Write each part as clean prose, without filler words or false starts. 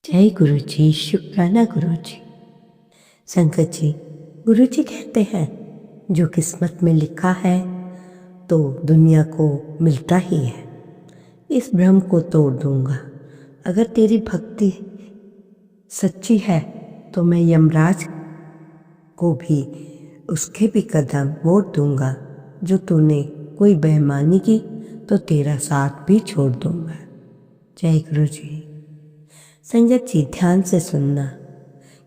जय गुरु जी, शुक्राना गुरु जी। संगत जी, गुरु जी कहते हैं जो किस्मत में लिखा है तो दुनिया को मिलता ही है। इस भ्रम को तोड़ दूंगा। अगर तेरी भक्ति सच्ची है तो मैं यमराज को भी उसके भी कदम मोड़ दूंगा। जो तूने कोई बेईमानी की तो तेरा साथ भी छोड़ दूंगा। जय गुरु जी। संगत जी, ध्यान से सुनना।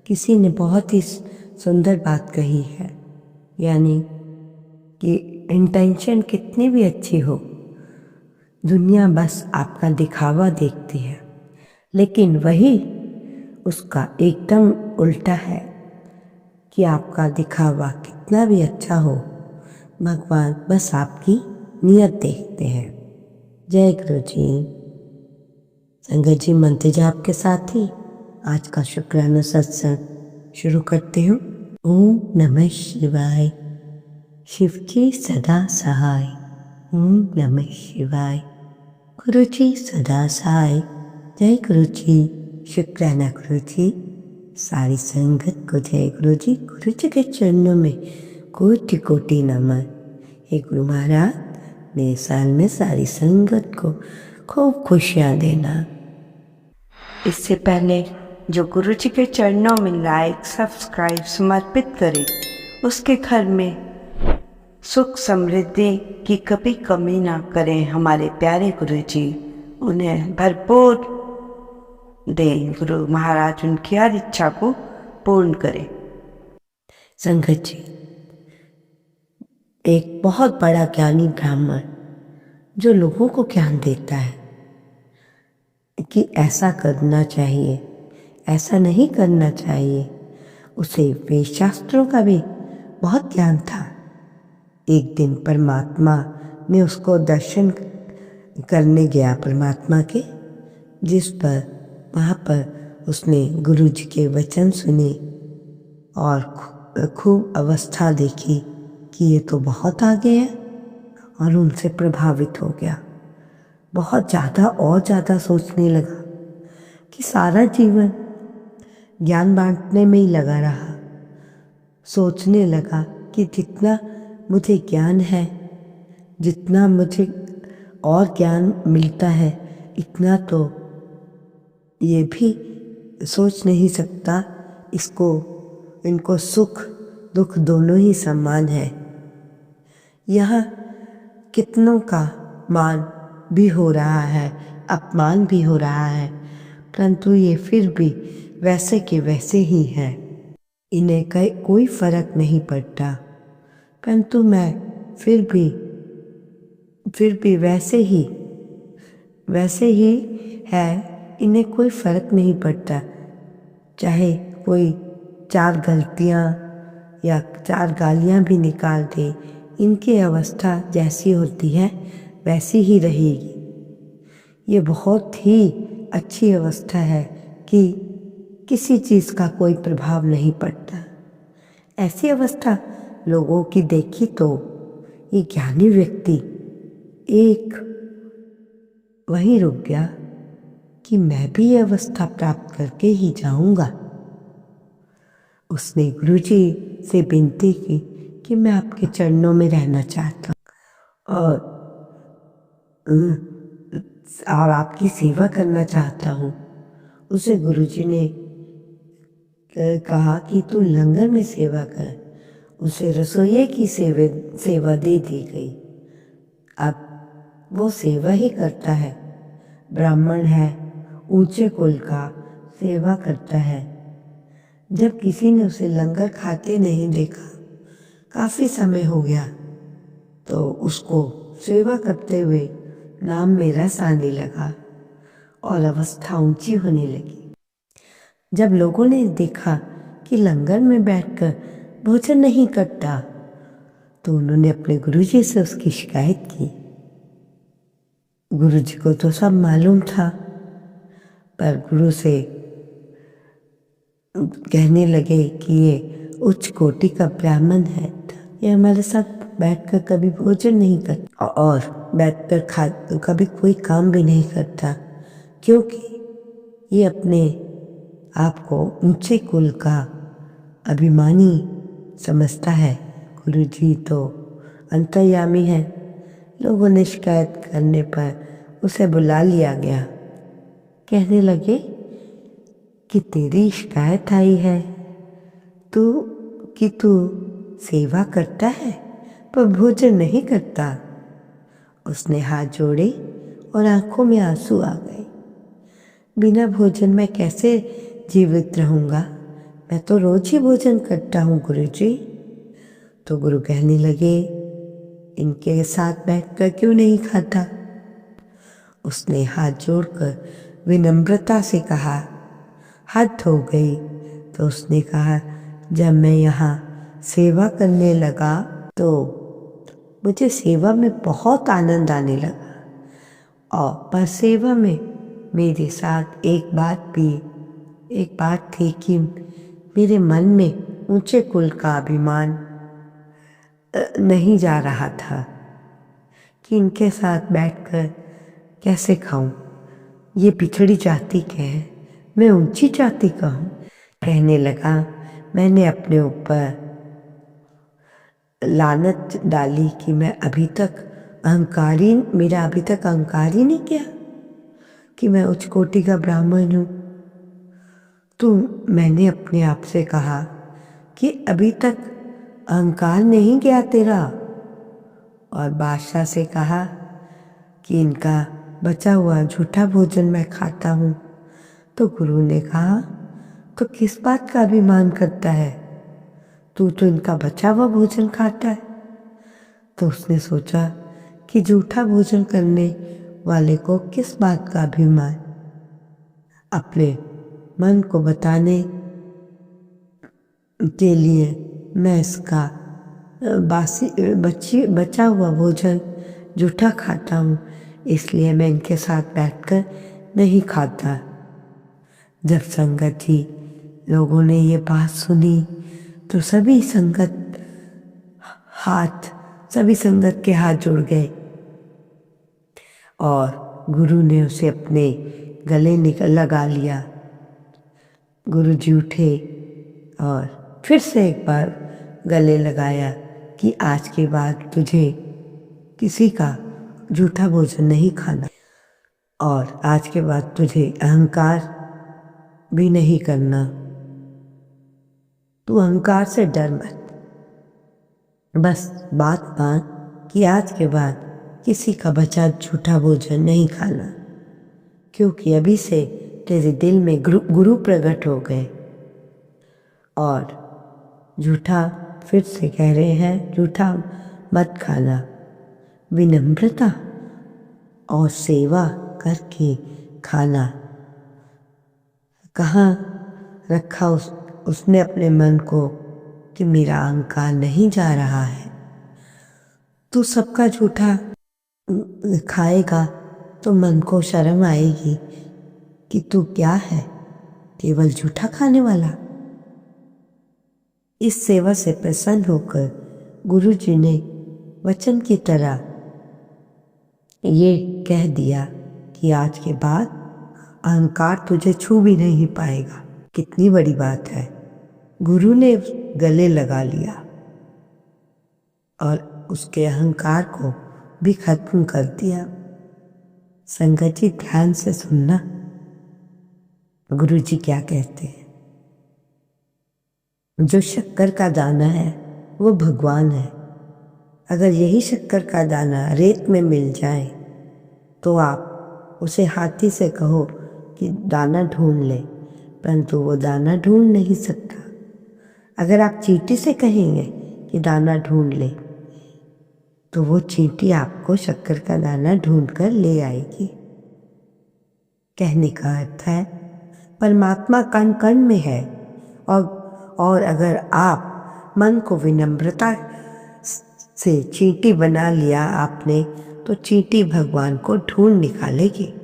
किसी ने बहुत ही सुंदर बात कही है, यानी कि इंटेंशन कितनी भी अच्छी हो, दुनिया बस आपका दिखावा देखती है। लेकिन वही उसका एकदम उल्टा है कि आपका दिखावा कितना भी अच्छा हो, भगवान बस आपकी नियत देखते हैं। जय गुरु जी। संगत जी, मंत्र जाप के साथ ही आज का शुक्राना सत्संग शुरू करते हूँ। ओम नमः शिवाय। शिव जी सदा सहाय। ओम नमः शिवाय। गुरु जी सदा सहाय। जय गुरु जी, शुक्राना गुरु जी। सारी संगत को जय गुरु जी। गुरु जी के चरणों में कोटि कोटि नमन। हे गुरु महाराज, नए साल में सारी संगत को खूब खुशियाँ देना। इससे पहले जो गुरु जी के चरणों में लाइक सब्सक्राइब समर्पित करे, उसके घर में सुख समृद्धि की कभी कमी ना करें हमारे प्यारे गुरु जी। उन्हें भरपूर दें गुरु महाराज, उनकी हर इच्छा को पूर्ण करें। संगत जी, एक बहुत बड़ा ज्ञानी ब्राह्मण जो लोगों को ज्ञान देता है कि ऐसा करना चाहिए, ऐसा नहीं करना चाहिए, उसे वेद शास्त्रों का भी बहुत ज्ञान था। एक दिन परमात्मा ने उसको दर्शन करने गया, परमात्मा के, जिस पर वहाँ पर उसने गुरु जी के वचन सुने और खूब अवस्था देखी कि ये तो बहुत आगे है, और उनसे प्रभावित हो गया। बहुत ज़्यादा और ज़्यादा सोचने लगा कि सारा जीवन ज्ञान बांटने में ही लगा रहा। सोचने लगा कि जितना मुझे ज्ञान है, जितना मुझे और ज्ञान मिलता है, इतना तो ये भी सोच नहीं सकता। इनको सुख दुख दोनों ही समान है। यहाँ कितनों का मान भी हो रहा है, अपमान भी हो रहा है, परंतु ये फिर भी वैसे के वैसे ही हैं। इन्हें कोई फर्क नहीं पड़ता, परंतु मैं फिर भी वैसे ही है। इन्हें कोई फर्क नहीं पड़ता, चाहे कोई 4 गलतियाँ या 4 गालियाँ भी निकाल दे, इनकी अवस्था जैसी होती है वैसी ही रहेगी। ये बहुत ही अच्छी अवस्था है कि किसी चीज़ का कोई प्रभाव नहीं पड़ता। ऐसी अवस्था लोगों की देखी तो ये ज्ञानी व्यक्ति एक वहीं रुक गया कि मैं भी ये अवस्था प्राप्त करके ही जाऊंगा। उसने गुरुजी से विनती की कि मैं आपके चरणों में रहना चाहता हूँ और आपकी सेवा करना चाहता हूँ। उसे गुरुजी ने कहा कि तू लंगर में सेवा कर। उसे रसोइये की सेवा दे दी गई। अब वो सेवा ही करता है। ब्राह्मण है, ऊंचे कुल का, सेवा करता है। जब किसी ने उसे लंगर खाते नहीं देखा, काफी समय हो गया, तो उसको सेवा करते हुए नाम में रस आने लगा और अवस्था ऊंची होने लगी। जब लोगों ने देखा कि लंगर में बैठकर भोजन नहीं करता, तो उन्होंने अपने गुरुजी से उसकी शिकायत की। गुरुजी को तो सब मालूम था, पर गुरु से कहने लगे कि ये उच्च कोटि का ब्राह्मण है, ये हमारे साथ बैठकर कभी भोजन नहीं करता और बैठकर कभी कोई काम भी नहीं करता, क्योंकि ये अपने आपको ऊंचे कुल का अभिमानी समझता है। गुरुजी तो अंतर्यामी है। लोगों ने शिकायत करने पर उसे बुला लिया गया। कहने लगे कि तेरी शिकायत आई है तू सेवा करता है पर भोजन नहीं करता। उसने हाथ जोड़े और आंखों में आंसू आ गए। बिना भोजन मैं कैसे जीवित रहूँगा? मैं तो रोज ही भोजन करता हूँ गुरुजी। तो गुरु कहने लगे, इनके साथ बैठकर क्यों नहीं खाता? उसने हाथ जोड़कर विनम्रता से कहा। हद हो गई। तो उसने कहा, जब मैं यहाँ सेवा करने लगा तो मुझे सेवा में बहुत आनंद आने लगा। और पर सेवा में मेरे साथ एक बात थी कि मेरे मन में ऊंचे कुल का अभिमान नहीं जा रहा था कि इनके साथ बैठकर कैसे खाऊं। ये पिछड़ी जाति के हैं, मैं ऊंची जाति का हूँ। कहने लगा, मैंने अपने ऊपर लानत डाली कि मेरा अभी तक अहंकार ही नहीं किया कि मैं उच्च कोटि का ब्राह्मण हूँ। तो मैंने अपने आप से कहा कि अभी तक अहंकार नहीं गया तेरा। और बादशाह से कहा कि इनका बचा हुआ झूठा भोजन मैं खाता हूँ। तो गुरु ने कहा, तो किस बात का अभिमान करता है? तू तो इनका बचा हुआ भोजन खाता है। तो उसने सोचा कि झूठा भोजन करने वाले को किस बात का अभिमान। अपने मन को बताने के लिए मैं इसका बचा हुआ भोजन जूठा खाता हूँ, इसलिए मैं इनके साथ बैठकर नहीं खाता। जब संगत जी लोगों ने ये बात सुनी तो सभी संगत के हाथ जुड़ गए और गुरु ने उसे अपने गले लगा लिया। गुरु जी उठे और फिर से एक बार गले लगाया कि आज के बाद तुझे किसी का झूठा भोजन नहीं खाना और आज के बाद तुझे अहंकार भी नहीं करना। तू अहंकार से डर मत, बस बात मान कि आज के बाद किसी का बचा झूठा भोजन नहीं खाना, क्योंकि अभी से तेरे दिल में गुरु प्रकट हो गए। और झूठा फिर से कह रहे हैं, झूठा मत खाना। विनम्रता और सेवा करके खाना। कहाँ रखा उसने अपने मन को कि मेरा अहंकार नहीं जा रहा है। तू सबका झूठा खाएगा तो मन को शर्म आएगी कि तू क्या है, केवल झूठा खाने वाला। इस सेवा से प्रसन्न होकर गुरु जी ने वचन की तरह ये कह दिया कि आज के बाद अहंकार तुझे छू भी नहीं पाएगा। कितनी बड़ी बात है। गुरु ने गले लगा लिया और उसके अहंकार को भी खत्म कर दिया। संगत जी ध्यान से सुनना, गुरु जी क्या कहते हैं। जो शक्कर का दाना है वो भगवान है। अगर यही शक्कर का दाना रेत में मिल जाए तो आप उसे हाथी से कहो कि दाना ढूंढ ले, परंतु वो दाना ढूंढ नहीं सकता। अगर आप चींटी से कहेंगे कि दाना ढूंढ ले तो वो चींटी आपको शक्कर का दाना ढूंढ कर ले आएगी। कहने का अर्थ है, परमात्मा कण कण में है और अगर आप मन को विनम्रता से चींटी बना लिया आपने तो चींटी भगवान को ढूंढ निकालेगी।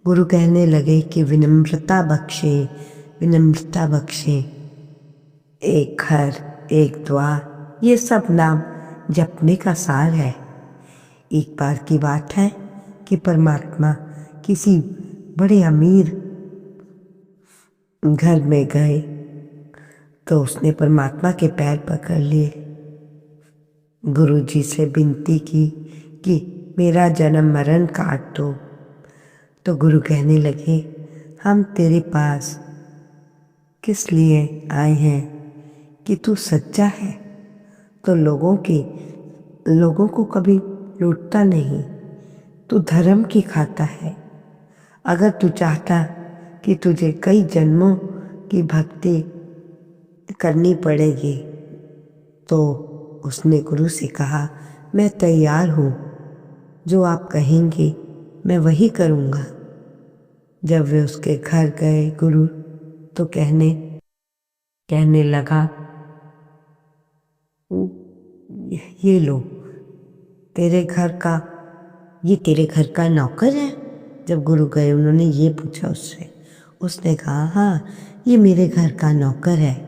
गुरु कहने लगे कि विनम्रता बख्शे, एक घर एक द्वार, ये सब नाम जपने का सार है। एक बार की बात है कि परमात्मा किसी बड़े अमीर घर में गए तो उसने परमात्मा के पैर पकड़ लिए, गुरु जी से विनती की कि मेरा जन्म मरण काट दो। तो गुरु कहने लगे, हम तेरे पास किस लिए आए हैं कि तू सच्चा है तो लोगों को कभी लूटता नहीं, तू धर्म की खाता है। अगर तू चाहता कि तुझे कई जन्मों की भक्ति करनी पड़ेगी तो उसने गुरु से कहा, मैं तैयार हूँ, जो आप कहेंगे मैं वही करूँगा। जब वे उसके घर गए गुरु तो कहने लगा, ये लो तेरे घर का नौकर है। जब गुरु गए उन्होंने ये पूछा उससे, उसने कहा, हाँ ये मेरे घर का नौकर है।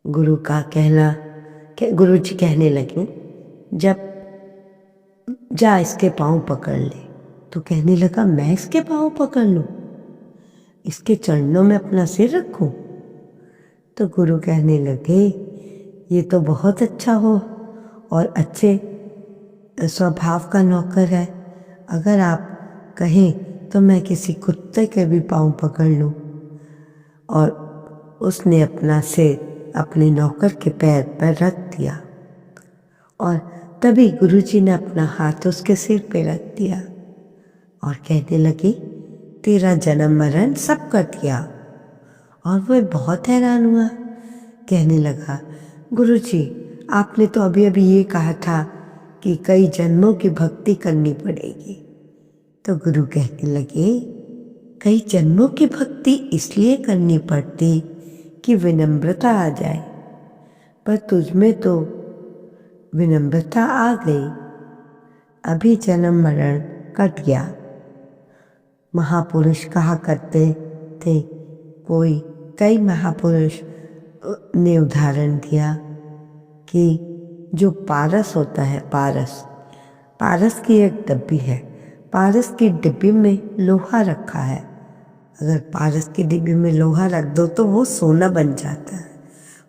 गुरु जी कहने लगे, जब जा इसके पाँव पकड़ ले। तो कहने लगा, मैं इसके पाँव पकड़ लूँ, इसके चरणों में अपना सिर रखूं? तो गुरु कहने लगे, ये तो बहुत अच्छा हो और अच्छे स्वभाव का नौकर है, अगर आप कहें तो मैं किसी कुत्ते के भी पाँव पकड़ लूँ। और उसने अपना सिर अपने नौकर के पैर पर रख दिया और तभी गुरुजी ने अपना हाथ उसके सिर पे रख दिया और कहने लगे, तेरा जन्म मरण सब कर दिया। और वह बहुत हैरान हुआ, कहने लगा, गुरुजी आपने तो अभी अभी ये कहा था कि कई जन्मों की भक्ति करनी पड़ेगी। तो गुरु कहने लगे, कई जन्मों की भक्ति इसलिए करनी पड़ती कि विनम्रता आ जाए, पर तुझमें तो विनम्रता आ गई, अभी जन्म मरण कट गया। महापुरुष कहा करते थे, कई महापुरुष ने उदाहरण दिया कि जो पारस होता है, पारस की एक डिब्बी है, पारस की डिब्बी में लोहा रखा है। अगर पारस की डिब्बी में लोहा रख दो तो वो सोना बन जाता है,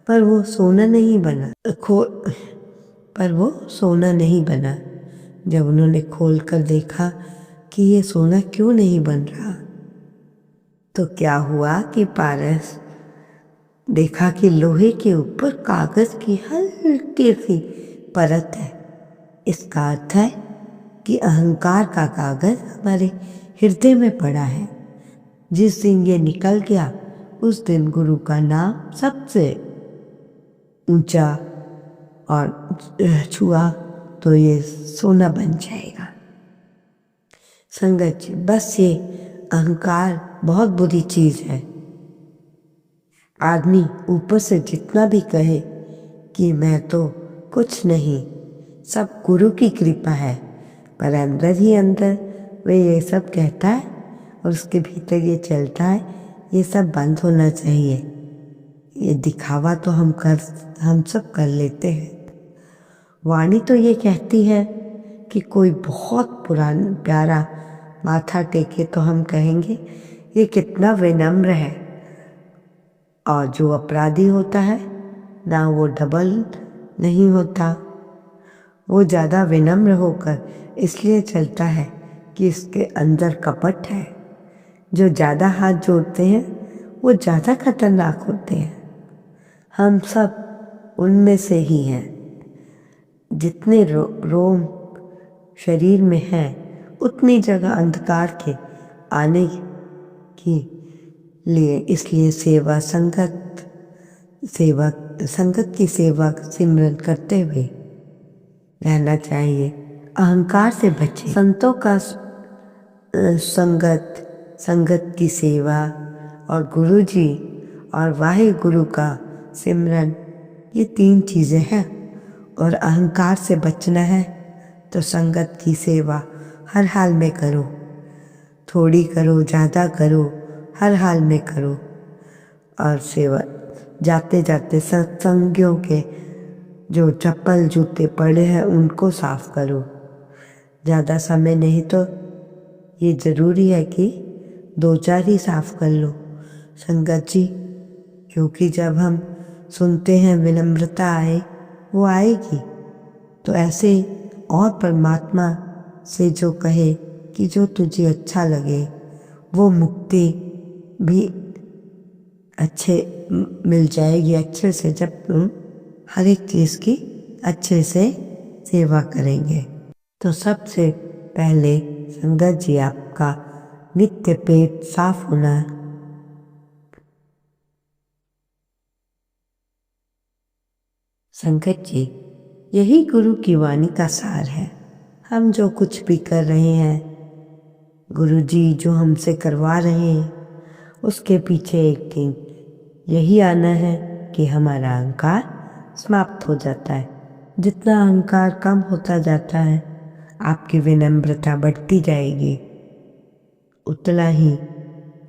पर वो सोना नहीं बना। जब उन्होंने खोल कर देखा कि ये सोना क्यों नहीं बन रहा, तो क्या हुआ कि पारस देखा कि लोहे के ऊपर कागज की हल्की सी परत है। इसका अर्थ है कि अहंकार का कागज हमारे हृदय में पड़ा है। जिस दिन ये निकल गया उस दिन गुरु का नाम सबसे ऊंचा और छुआ तो ये सोना बन जाएगा। संगत जी, बस ये अहंकार बहुत बुरी चीज है। आदमी ऊपर से जितना भी कहे कि मैं तो कुछ नहीं, सब गुरु की कृपा है, पर अंदर ही अंदर वे ये सब कहता है और उसके भीतर ये चलता है, ये सब बंद होना चाहिए। ये दिखावा तो हम सब कर लेते हैं। वाणी तो ये कहती है कि कोई बहुत प्यारा माथा टेके तो हम कहेंगे ये कितना विनम्र है, और जो अपराधी होता है ना वो डबल नहीं होता, वो ज़्यादा विनम्र होकर इसलिए चलता है कि इसके अंदर कपट है। जो ज़्यादा हाथ जोड़ते हैं वो ज़्यादा खतरनाक होते हैं। हम सब उनमें से ही हैं। जितने रोम शरीर में है उतनी जगह अंधकार के आने की लिए, इसलिए संगत की सेवा सिमरन करते हुए रहना चाहिए। अहंकार से बचे। संतों का संगत की सेवा और गुरु जी और वाहे गुरु का सिमरन, ये 3 चीज़ें हैं। और अहंकार से बचना है तो संगत की सेवा हर हाल में करो, थोड़ी करो ज़्यादा करो, हर हाल में करो। और सेवा जाते जाते सत्संगियों के जो चप्पल जूते पड़े हैं उनको साफ करो। ज़्यादा समय नहीं तो ये ज़रूरी है कि 2-4 ही साफ कर लो संगत जी, क्योंकि जब हम सुनते हैं विनम्रता आए, वो आएगी। तो ऐसे और परमात्मा से जो कहे कि जो तुझे अच्छा लगे, वो मुक्ति भी अच्छे मिल जाएगी अच्छे से, जब तुम हर एक चीज़ की अच्छे से सेवा करेंगे। तो सबसे पहले संगत जी आपका नित्य पेट साफ होना, संगत जी यही गुरु की वाणी का सार है। हम जो कुछ भी कर रहे हैं, गुरु जी जो हमसे करवा रहे हैं, उसके पीछे एक दिन यही आना है कि हमारा अहंकार समाप्त हो जाता है। जितना अहंकार कम होता जाता है, आपकी विनम्रता बढ़ती जाएगी, उतना ही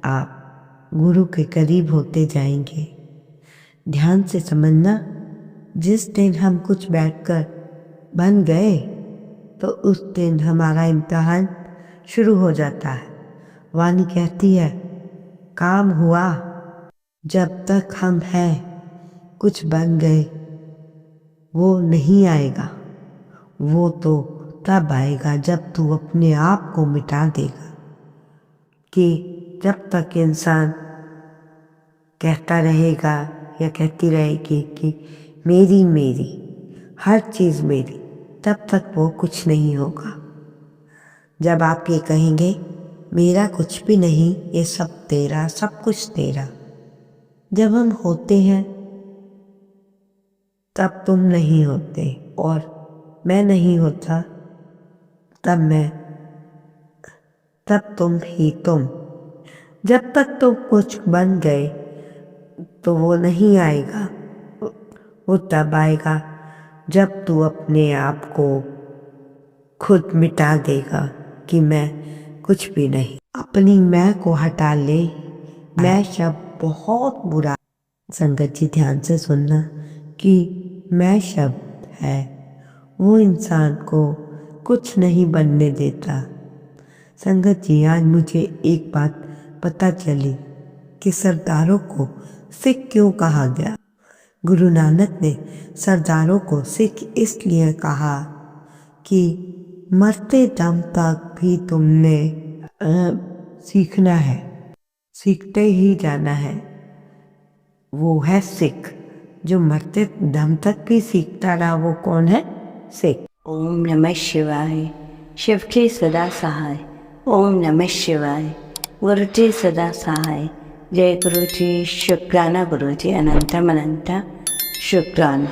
आप गुरु के करीब होते जाएंगे। ध्यान से समझना, जिस दिन हम कुछ बैठकर बन गए तो उस दिन हमारा इम्तिहान शुरू हो जाता है। वाणी कहती है, काम हुआ। जब तक हम हैं कुछ बन गए वो नहीं आएगा, वो तो तब आएगा जब तू अपने आप को मिटा देगा। कि जब तक इंसान कहता रहेगा या कहती रहेगी कि मेरी मेरी हर चीज़ मेरी, तब तक वो कुछ नहीं होगा। जब आप ये कहेंगे मेरा कुछ भी नहीं, ये सब तेरा, सब कुछ तेरा, जब हम होते हैं तब तुम नहीं होते और मैं नहीं होता तब तुम ही तुम। जब तक तुम कुछ बन गए तो वो नहीं आएगा, वो तब आएगा जब तू अपने आप को खुद मिटा देगा कि मैं कुछ भी नहीं। अपनी मैं को हटा ले। मैं शब्द बहुत बुरा। संगत जी ध्यान से सुनना कि मैं शब्द है वो इंसान को कुछ नहीं बनने देता। संगत जी आज मुझे एक बात पता चली कि सरदारों को सिख क्यों कहा गया। गुरु नानक ने सरदारों को सिख इसलिए कहा कि मरते दम तक भी तुमने सीखना है, सीखते ही जाना है। वो है सिख, जो मरते दम तक भी सीखता रहा, वो कौन है? सिख। ओम नमः शिवाय। शिव के सदा सहाय। ओम नमः शिवाय। गुरु जी सदा सहाय। जय गुरु जी। शुक्राना गुरु जी, अनंतम अनंता शुक्राना।